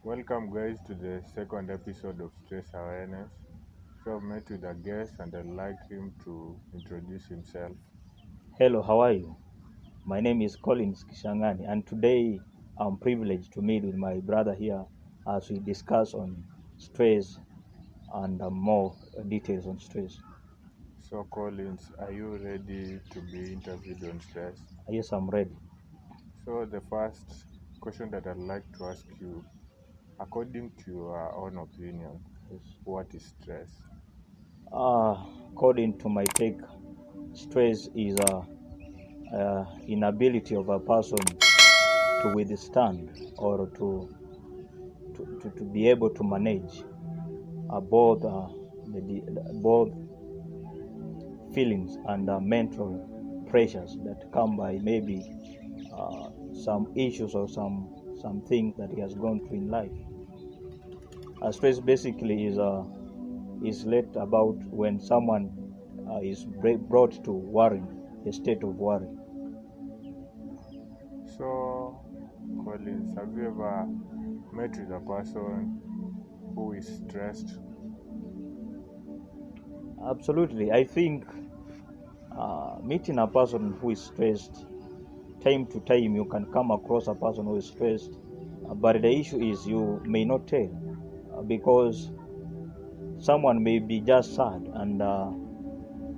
Welcome, guys, to the second episode of Stress Awareness. So, I've met with a guest and I'd like him to introduce himself. Hello, how are you? My name is Collins Kishangani, and today I'm privileged to meet with my brother here as we discuss on stress and more details on stress. So, Collins, are you ready to be interviewed on stress? Yes, I'm ready. So, the first question that I'd like to ask you, according to your own opinion, Yes. what is stress? According to my take, stress is inability of a person to withstand or to be able to manage both feelings and mental pressures that come by maybe some issues or some things that he has gone through in life. Stress basically is let about when someone is brought to worry, a state of worry. So, Collins, have you ever met with a person who is stressed? Absolutely, I think meeting a person who is stressed, time to time you can come across a person who is stressed, but the issue is you may not tell because someone may be just sad and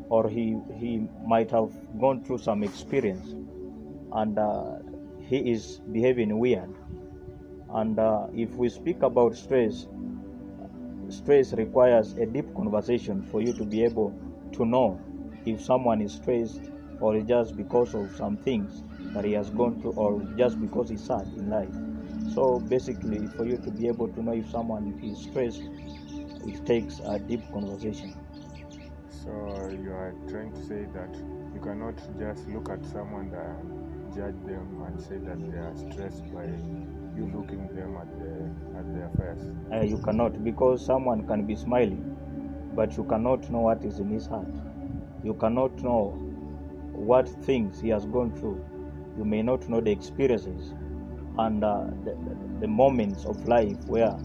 or he might have gone through some experience and he is behaving weird. And if we speak about stress requires a deep conversation for you to be able to know if someone is stressed or just because of some things that he has gone through or just because he's sad in life. So basically, for you to be able to know if someone is stressed, it takes a deep conversation. So, you are trying to say that you cannot just look at someone and judge them and say that they are stressed by you looking them at their face. You cannot, because someone can be smiling, but you cannot know what is in his heart. You cannot know what things he has gone through. You may not know the experiences and the moments of life where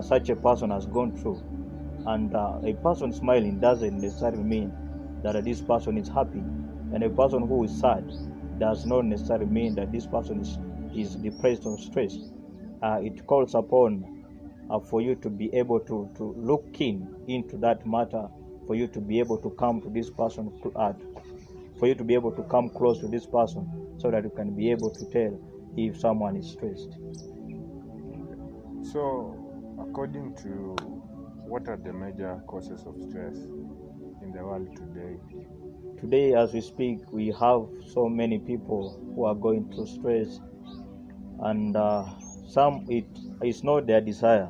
such a person has gone through. And a person smiling doesn't necessarily mean that this person is happy, and a person who is sad does not necessarily mean that this person is depressed or stressed. It calls upon for you to be able to look keen into that matter, for you to be able to come to this person, for you to be able to come close to this person, so that you can be able to tell if someone is stressed. So, according to what are the major causes of stress in the world today? Today, as we speak, we have so many people who are going through stress, and some it is not their desire,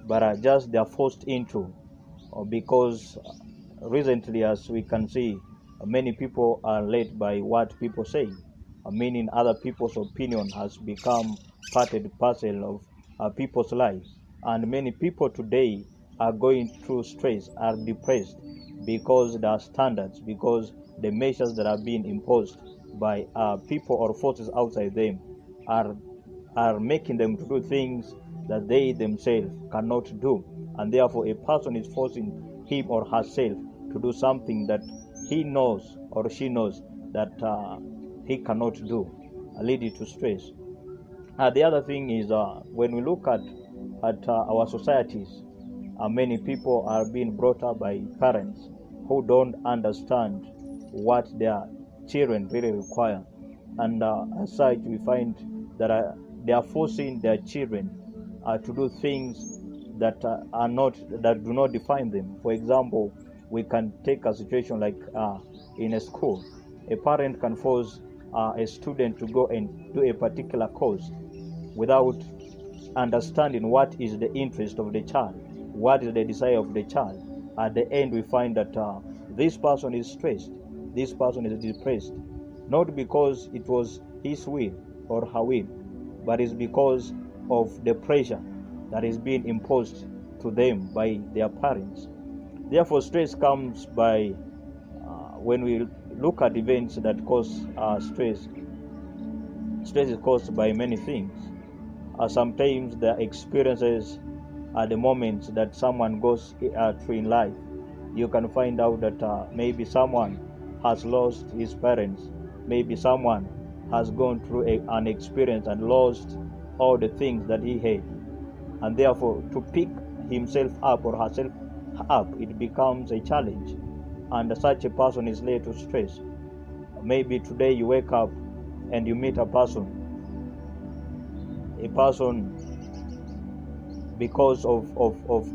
but just they are forced into, because recently, as we can see, many people are led by what people say, meaning other people's opinion has become part and parcel of people's lives. And many people today are going through stress, are depressed because there are standards, because the measures that are being imposed by people or forces outside them are making them to do things that they themselves cannot do, and therefore a person is forcing him or herself to do something that he knows or she knows that he cannot do, leading to stress. The other thing is when we look at our societies, many people are being brought up by parents who don't understand what their children really require, and as such we find that they are forcing their children to do things that that do not define them. For example, we can take a situation like in a school, a parent can force a student to go and do a particular course without understanding what is the interest of the child, what is the desire of the child. At the end, we find that this person is stressed, this person is depressed, not because it was his will or her will, but it's because of the pressure that is being imposed to them by their parents. Therefore, stress comes by when we look at events that cause stress. Stress is caused by many things. sometimes the experiences at the moments that someone goes through in life, you can find out that maybe someone has lost his parents, maybe someone has gone through an experience and lost all the things that he had, and therefore to pick himself up or herself up, it becomes a challenge, and such a person is led to stress. Maybe today you wake up and you meet a person because of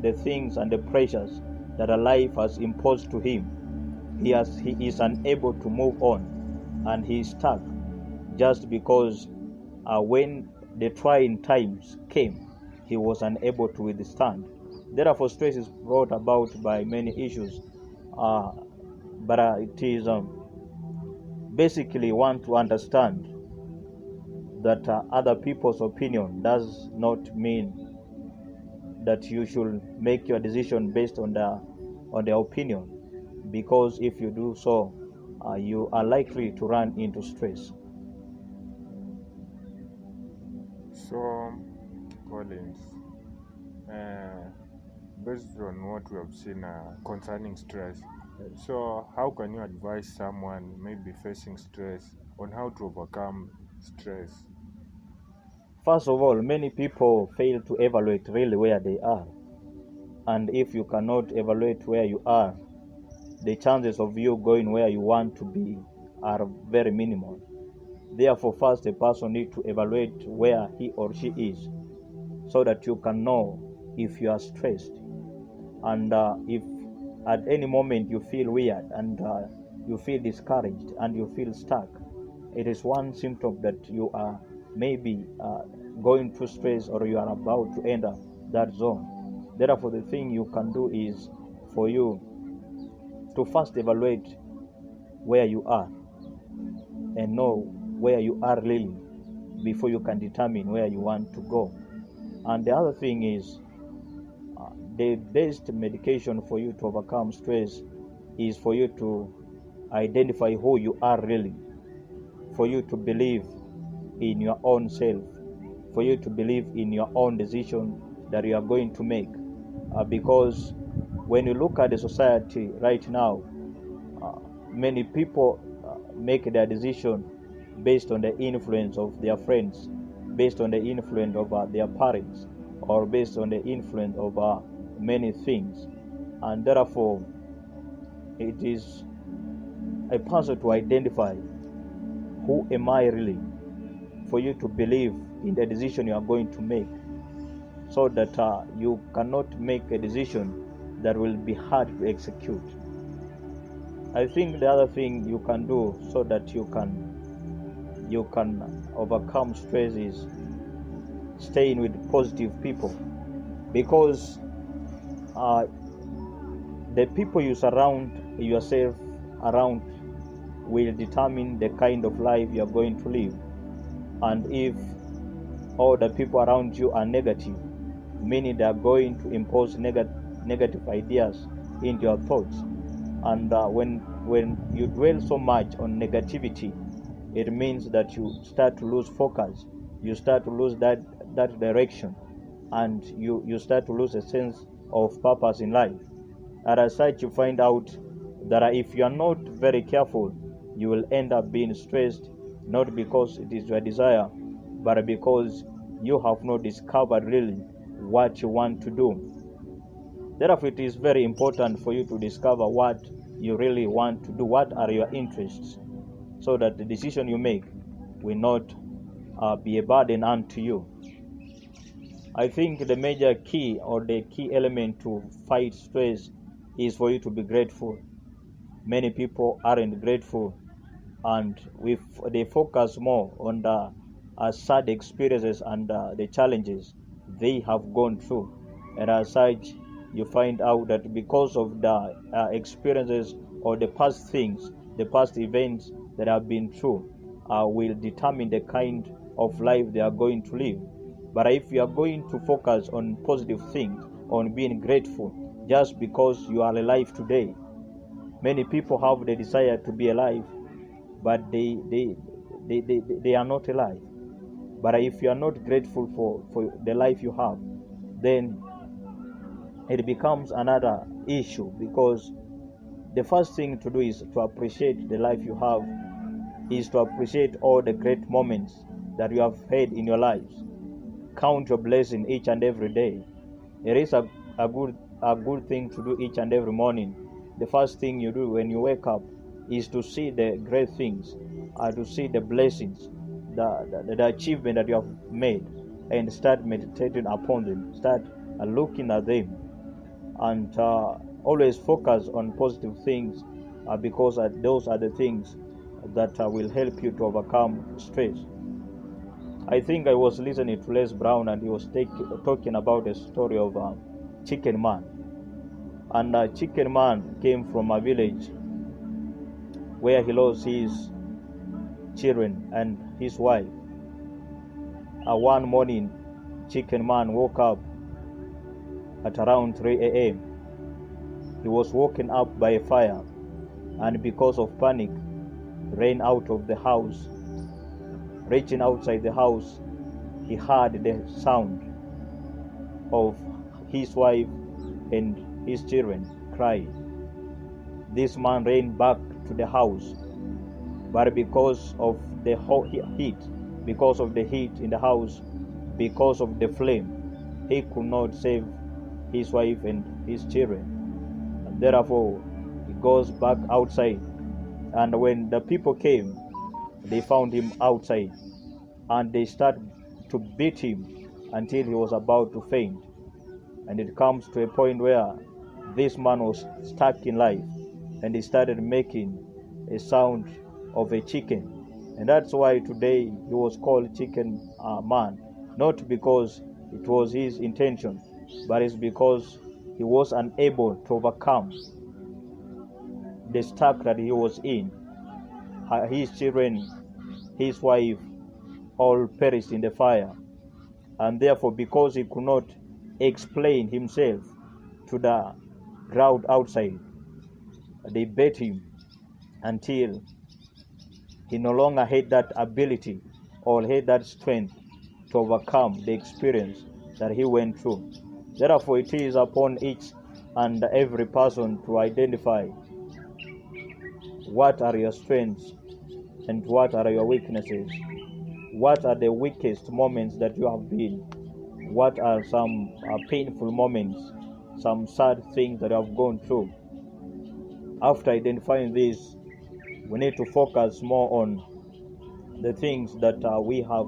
the things and the pressures that a life has imposed to him, he is unable to move on, and he is stuck just because when the trying times came, he was unable to withstand. Therefore, stress is brought about by many issues, but it is basically want to understand that other people's opinion does not mean that you should make your decision based on their opinion, because if you do so, you are likely to run into stress. So, Collins, based on what we have seen concerning stress, so how can you advise someone maybe facing stress on how to overcome stress? First of all, many people fail to evaluate really where they are. And if you cannot evaluate where you are, the chances of you going where you want to be are very minimal. Therefore, first a person needs to evaluate where he or she is, so that you can know if you are stressed. And if at any moment you feel weird and you feel discouraged and you feel stuck, it is one symptom that you are maybe going through stress, or you are about to enter that zone. Therefore, the thing you can do is for you to first evaluate where you are and know where you are really before you can determine where you want to go. And the other thing is the best medication for you to overcome stress is for you to identify who you are really, for you to believe in your own self, for you to believe in your own decision that you are going to make. Because when you look at the society right now, many people make their decision based on the influence of their friends, based on the influence of their parents, or based on the influence of many things. And therefore, it is a puzzle to identify who am I really, for you to believe in the decision you are going to make, so that you cannot make a decision that will be hard to execute. I think the other thing you can do so that you can overcome stress is staying with positive people, because the people you surround yourself around will determine the kind of life you are going to live. And if all the people around you are negative, meaning they are going to impose negative ideas into your thoughts. And when you dwell so much on negativity, it means that you start to lose focus, you start to lose that direction, and you start to lose a sense of purpose in life. And as such, you find out that if you are not very careful, you will end up being stressed, not because it is your desire, but because you have not discovered really what you want to do. Therefore, it is very important for you to discover what you really want to do, what are your interests, so that the decision you make will not be a burden unto you. I think the major key, or the key element to fight stress, is for you to be grateful. Many people aren't grateful, and they focus more on the sad experiences and the challenges they have gone through. And as such, you find out that because of the experiences or the past things, the past events that have been through, will determine the kind of life they are going to live. But if you are going to focus on positive things, on being grateful, just because you are alive today, many people have the desire to be alive, but they are not alive. But if you are not grateful for the life you have, then it becomes another issue, because the first thing to do is to appreciate the life you have, is to appreciate all the great moments that you have had in your lives. Count your blessing each and every day. It is a good thing to do each and every morning. The first thing you do when you wake up is to see the great things, to see the blessings, the achievement that you have made, and start meditating upon them, start looking at them, and always focus on positive things, because those are the things that will help you to overcome stress. I think I was listening to Les Brown, and he was talking about the story of Chicken Man. And Chicken Man came from a village where he lost his children and his wife. One morning, Chicken Man woke up at around 3 a.m. He was woken up by a fire, and because of panic, ran out of the house. Reaching outside the house, he heard the sound of his wife and his children crying. This man ran back to the house, but because of the heat, because of the heat in the house, because of the flame, he could not save his wife and his children. And therefore, he goes back outside, and when the people came, they found him outside, and they started to beat him until he was about to faint. And it comes to a point where this man was stuck in life, and he started making a sound of a chicken. And that's why today he was called Chicken Man, not because it was his intention, but it's because he was unable to overcome the stuck that he was in. His children, his wife, all perished in the fire. And therefore, because he could not explain himself to the crowd outside, they beat him until he no longer had that ability or had that strength to overcome the experience that he went through. Therefore, it is upon each and every person to identify what are your strengths and what are your weaknesses. What are the weakest moments that you have been? What are some painful moments, some sad things that you have gone through? After identifying this, we need to focus more on the things that we have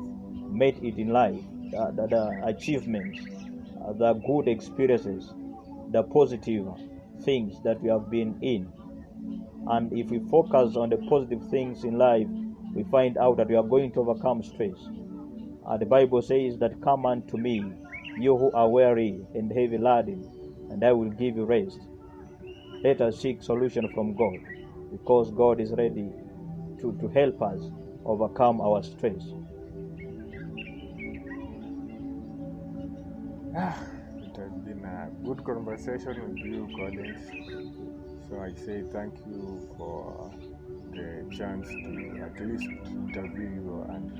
made it in life, the achievements, the good experiences, the positive things that we have been in. And if we focus on the positive things in life, we find out that we are going to overcome stress. The Bible says that, "Come unto me, you who are weary and heavy laden, and I will give you rest." Let us seek solution from God, because God is ready to help us overcome our stress. It has been a good conversation with you, Collins. So I say thank you for the chance to at least interview you, and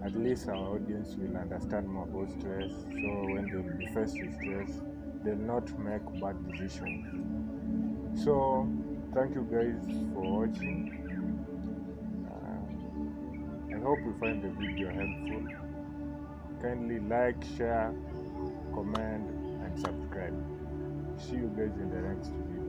at least our audience will understand more about stress. So when they will be faced with stress, they'll not make bad decisions. So thank you guys for watching. I hope you find the video helpful. Kindly like, share, comment, and subscribe. See you guys in the next video.